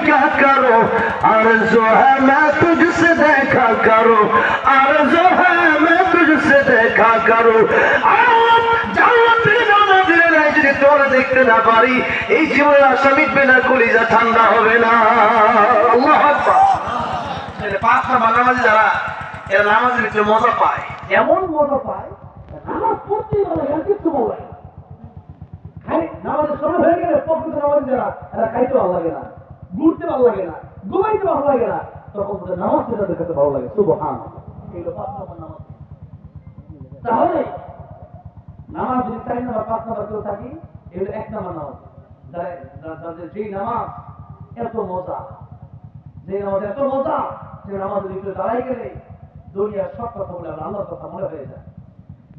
देखा करो, आरज़ू है मैं तुझसे देखा करो, आरज़ू है मैं तुझसे देखा करो। যদি তোরা দেখতে না পারি, এই জীবনের আশা মিটবে না, কলিজা ঠান্ডা হবে না। আল্লাহু আকবার। পাঁচ নাম্বার নামাজি যারা, এরা নামাজের ভিতরে মজা পায়, এমন মজা পায় নামাজ পড়তেই ভালো লাগে, কিছু ভালো লাগে না। নামাজের সময় হয়ে গেলে প্রকৃত নামাজি যারা, এরা খাইতে ভালো লাগে না, ঘুরতে ভালো লাগে না, ঘুমাইতে ভালো লাগে না, তখন তাদের নামাজ পড়তে দেখতে ভালো লাগে। সুবহানাল্লাহ। এইগুলো পাঁচ নাম্বার নামাজ। তাহলে নামাজ যদি 4 নাম্বার 5 নাম্বার কেউ থাকি, এগুলো 1 নাম্বার নামাজ। যাদের যেই নামাজ এত মজা, যে নামাজ এত মজা, যে নামাজের ভিতরে দাঁড়াই গেলে দুনিয়ার সব কথা বলে আমার আল্লাহর কথা মনে হয়ে যায়,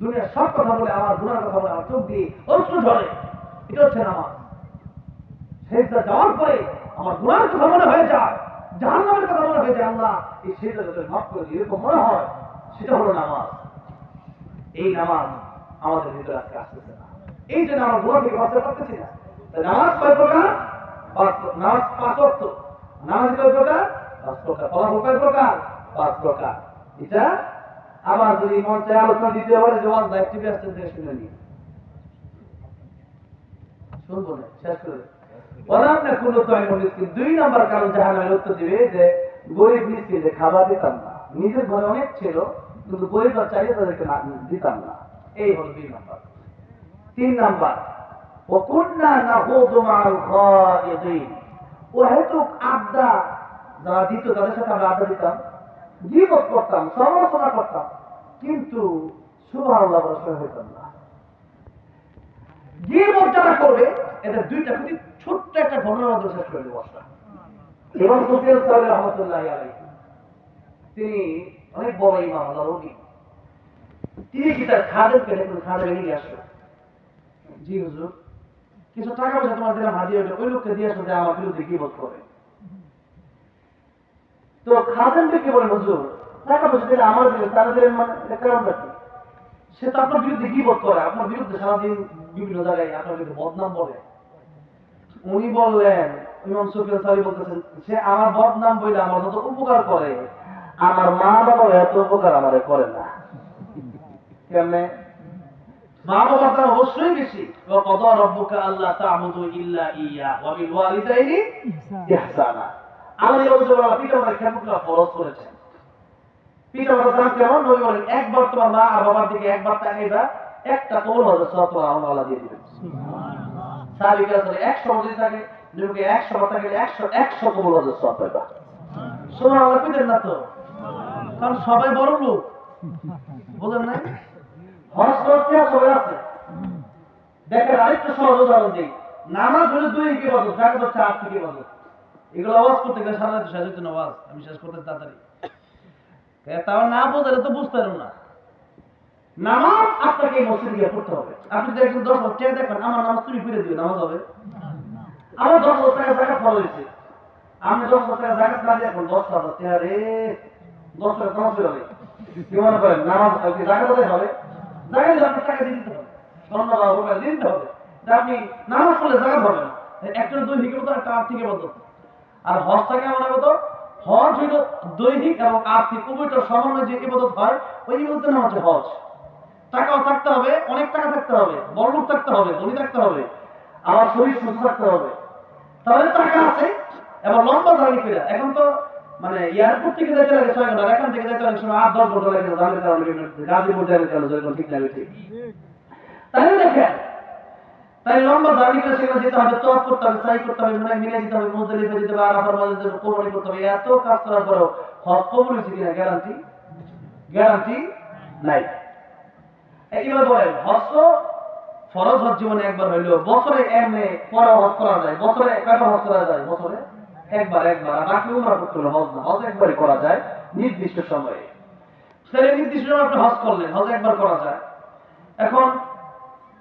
দুনিয়ার সব কথা বলে আমার গুনার কথা বলে আমার চোখ দিয়ে অশ্রু ঝরে। এটা হচ্ছে নামাজ। সেজদা যাওয়ার পরে আমার গুনার কথা মনে হয়ে যায়, জাহান্নামের কথা মনে হয়ে যায়, আল্লাহ এই সেজদা যদি মাফ করে দিই, এরকম মনে হয়, সেটা হলো নামাজ। এই নামাজ আমাদের ভিতরে আজকে আসতেছে না, এই জন্য আমরা গুনাহ থেকে বাঁচতে পারতেছি না। নামাজ কয় প্রকার? নামাজ 5 ওয়াক্ত। নামাজ কয় প্রকার? 5 প্রকার। ফলাফল কয় প্রকার? 5 প্রকার। এটা আবার যদি মন চায় আলোচনা দিতে পারে, জবাব লাইভ টিভি আসতে থেকে শুনে নিন, শুনবো না, শেষ করে ওরা আপনার কোন মিসকিন। 2 নাম্বার কারণ জাহান্নামের উত্তর দিবে যে গরিব মিসকিন যে খাবার দিতাম না, নিজের ঘরে অনেক ছিল কিন্তু গরিবরা চাইলে তাদেরকে দিতাম না। এই হল 2 নাম্বার। 3 নাম্বার, ওকুন্না নাহুযু মা'আল খায়িদিন। ও হেতু আড্ডা যারা দিত তাদের সাথে আমরা আড্ডা দিতাম, গীবত করতাম, সমালোচনা করতাম, কিন্তু সুবহানাল্লাহ বলা হইতাম না। গীবত যারা করবে এদের 2টা খুবই ছোট্ট একটা ঘটনার মধ্যে শেষ করে দেব। ইমাম সুফিয়ান সাওরি রাহমাতুল্লাহি আলাইহি, তিনি অনেক বড় ইমাম, আল্লাহর ওলি। তিনি কি তার খাদেমকে দেখুন, খাদেম নিয়ে আসলো, জি হুজুর কিছু টাকা পয়সা তোমার দিলাম হাদিয়া, ওই লোককে দিয়ে আসো যে আমার বিরুদ্ধে গীবত করে। তো খাদেমকে কি বলেন, হুজুর টাকা পয়সা দিলে আমার দিলেন, তারা দিলেন, মানে কারণটা কি? সে তো আপনার বিরুদ্ধে গীবত করে, আপনার বিরুদ্ধে সারাদিন বিভিন্ন জায়গায় আপনার বিরুদ্ধে বদনাম বলে। উনি বললেন, ইমাম সুফিয়ান সাওরি বলতেছেন, সে আমার বদনাম বইলে আমার যত উপকার করে, আমার মা বাবা এত উপকার আমারে করে না। কেমনে? মা বাবা তার অবশ্যই বেশি। ওয়া ক্বাদা রাব্বুকা আল্লা তা'বুদু ইল্লা ইয়্যা ওয়া বিল ওয়ালিদাইনি ইহসানা। আল্লাহ ইয়াবুদুল্লাহ পিতামাতার খেদমত ফরজ করেছেন। পিতামাতার দাম কেমন? নবী বলেন, একবার তোমার মা আর বাবার দিকে একবার তাকাইবা, একটা কবুল হবে, সব তোমার আল্লাহ দিয়ে দিবেন। সুবহানাল্লাহ। সাহাবীরা বলে 100 যদি থাকে, নবীকে 100 বার তাকাইলে 100 কবুল হবে, সব পাইবা। সুবহানাল্লাহ পিতেন না তো, কারণ সবাই বড় লোক, বুঝেন না? হজ করতে সবাই আছে। দেখেন আরেকটা সহজ উদাহরণ দিই, নামাজ হলো 2 ইবাদত, জাকাত হচ্ছে 8 ইবাদত। এগুলো আওয়াজ করতে গেলে সারা রাত শেষ হইতো না, আওয়াজ আমি শেষ করতে তাড়াতাড়ি, তাও না বোঝালে তো বুঝতে পারো না। নামাজ আপনাকে মসজিদে গিয়ে পড়তে হবে। আপনি দেখবেন 10 টাকা দেখবেন, আমার নামাজ তুমি ফিরে দিবে, নামাজ হবে? আমার 10 টাকা জাকাত ফল হয়েছে, আমি 10 টাকা জাকাত না দিয়ে এখন 10,000 টাকা রে, 10 টাকা নামাজ হবে কি মনে করেন? নামাজ জাকাত দেয় হবে, জাকাত দিলে আপনার টাকা দিয়ে দিতে হবে, ধন্যবাদ রূপায় দিতে হবে। আপনি নামাজ পড়লে জাকাত হবে না। একটা দৈহিক ইবাদত, একটা আর্থিক ইবাদত। আর হজটাকে আমরা কত, হজ হইল দৈহিক এবং আর্থিক উভয়টার সমন্বয়ে যে ইবাদত হয়, ওই ইবাদতের নাম হচ্ছে হজ। টাকাও থাকতে হবে, অনেক টাকা থাকতে হবে, বড় লোক থাকতে হবে, ধনী থাকতে হবে, আমার শরীর সুস্থ থাকতে হবে, তাহলে টাকা আছে এবং লম্বা জার্নি করে। এখন তো মানে এয়ারপোর্ট থেকে যেতে লাগে 6 ঘন্টা, এখান থেকে যেতে অনেক সময় 8-10 ঘন্টা লাগে, জার্নি কারণে গাজীপুর যাবে চলো, যেরকম ঠিক লাগে ঠিক। তাহলে দেখেন, তাই লম্বা জার্নি করে সেখানে যেতে হবে, তওয়াফ করতে হবে, সাই করতে হবে, মিনা যেতে হবে, মুজদালিফা যেতে হবে, আরাফার মাঝে যেতে হবে, কোরবানি করতে হবে। এত কাজ করার পরেও হজ কবুল হয়েছে কিনা গ্যারান্টি নাই। এইবার বলেন, হজ তো ফরজ হজ জীবনে একবার হইলো, বছরে এমনি পরে হজ করা যায়, বছরে কয়বার হজ করা যায়? বছরে একবার। আর বাকি উমরা করতে হলে হজ না, হজ একবারই করা যায় নির্দিষ্ট সময়ে। তাহলে নির্দিষ্ট সময় আপনি হজ করলেন, হজ একবার করা যায়। এখন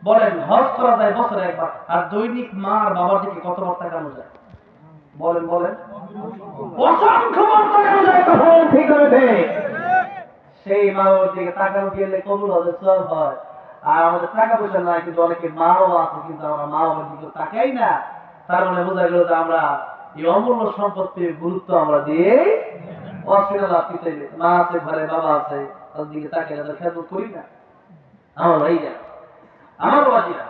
বলেন, হজ করা যায় বছরে একবার, আর দৈনিক মা আর বাবার দিকে কতবার তাকানো যায়? বলেন অসংখ্য বার তাকানো যায়। তখন ঠিক হবে, সেই মা বাবার দিকে তাকানো গেলে কবুল হবে, সওয়াব হয়। আর আমাদের টাকা পয়সা নাই, কিন্তু অনেকে মা বাবা আছে, কিন্তু আমরা মা বাবার দিকে তাকাই না। তার মানে বোঝা গেল যে আমরা এই অমূল্য সম্পত্তি গুরুত্ব আমরা দিয়ে অসুবিধা পিতাইলে মা আছে ঘরে, বাবা আছে, তার দিকে তাকে খেয়াল করি না। আমার ভাইরা, আমার বাবাজিরা,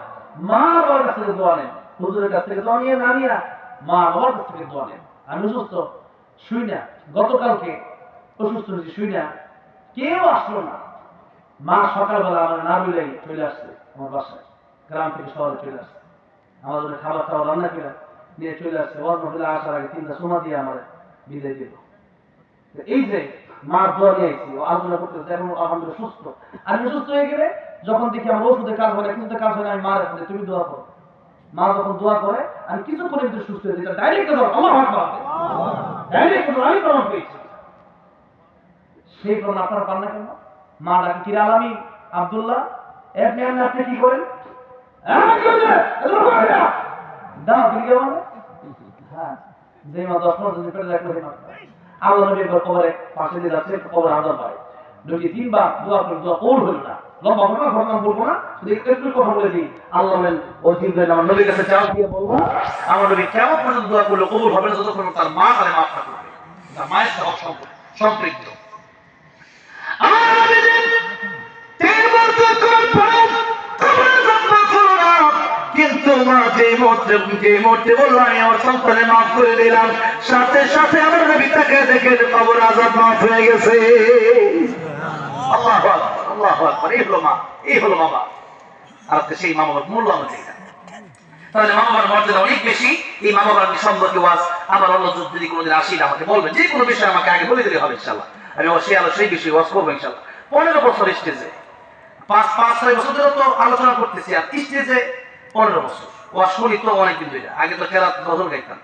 মা বাবার কাছ থেকে দোয়া নেন, হুজুরের কাছ থেকে দোয়া নিয়ে না নিয়ে মা বাবার কাছ থেকে দোয়া নেন। আমি অসুস্থ, শুই না, গতকালকে অসুস্থ হয়েছি, শুই না, কেউ আসলো না। মা সকালবেলা আমার না বিলাই চলে আসছে আমার বাসায়, গ্রাম থেকে শহরে চলে আসছে, আমার জন্য খাবার টাবার রান্না করে নিয়ে চলে আসছে। ওয়াজ মহিলা আসার আগে 3টা সোনা দিয়ে আমার বিদায় দিল। এই যে মা দোয়া দিয়েছি, ও আলোচনা করতেছে, এখন আলহামদুলিল্লাহ সুস্থ। আমি সুস্থ হয়ে গেলে যখন দেখি আমার ওষুধে কাজ হয় না, কিছুতে কাজ হয় না, আমি মার এখন তুমি দোয়া করো। মা যখন দোয়া করে আমি কিছুক্ষণের ভিতরে সুস্থ হয়ে যাই। ডাইরেক্ট আমার ডাইরেক্ট আমি প্রমাণ পেয়েছি। সেই প্রমাণ আপনারা পান না কেন? মা ডাকে, কিরা আলামি আব্দুল্লাহ, আপনি আপনি কি করেন? দাও তুমি কেমন? হ্যাঁ, যে মা 10-15 দিন পেটে রাখলো আল্লাহ নবী একবার কবরে পাশে দিয়ে যাচ্ছে, কবর আজাব পায়। নবী 3 বার দোয়া করে, দোয়া কবুল হলো না। লম্বা ঘটনা বলবো না, শুধু একটু কথা বলে দিই। আল্লাহ বলেন, ও জিবরাইল আমার নবীর কাছে যাও, দিয়ে বলবো আমার নবী কিয়ামত পর্যন্ত দোয়া করলে কবুল হবে না যতক্ষণ তার মা তারে মাফ না করবে, তার মায়ের সাথে সম্পৃক্ত। আমার নবী তিনবার দোয়া করার পরে কবরে যত্ন করো না, কিন্তু মা যে মুহূর্তে বললো আমি আমার সন্তানের মাফ করে দিলাম, সাথে সাথে আমার নবী তাকে দেখে কবর আযাব মাফ হয়ে গেছে। আল্লাহু আকবার, আল্লাহু আকবার। এই হলো বাবা। আর সেই মা বাবার মূল্য আমরা দিই না। তাহলে মা বাবার মর্যাদা অনেক বেশি। এই মা বাবার সম্পর্কে ওয়াজ আমার অন্য যদি কোনোদিন আসিলে আমাকে বলবেন, যে কোনো বিষয় আমাকে আগে বলে দিলে হবে ইনশাআল্লাহ। আমি অবশ্যই সেই বিষয়ে ওয়াজ করবো ইনশাআল্লাহ। 15 বছর স্টেজে, 5-6 বছর ধরে তো আলোচনা করতেছি, আর স্টেজে 15 বছর ওয়াজ শুনি তো অনেকদিন ধরে। আগে তো খেলা গজল গাইতাম,